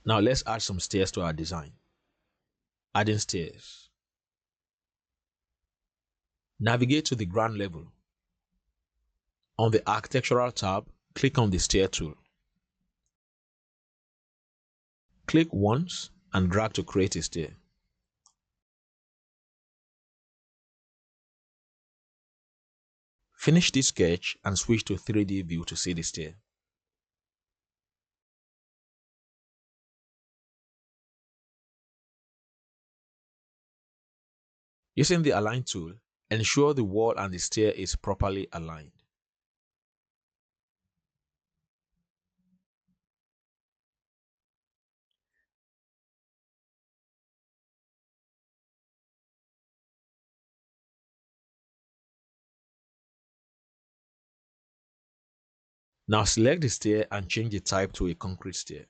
Now let's add some stairs to our design. Adding stairs. Navigate to the ground level. On the Architectural tab, click on the Stair tool. Click once and drag to create a stair. Finish this sketch and switch to 3D view to see the stair. Using the Align tool, ensure the wall and the stair is properly aligned. Now select the stair and change the type to a concrete stair.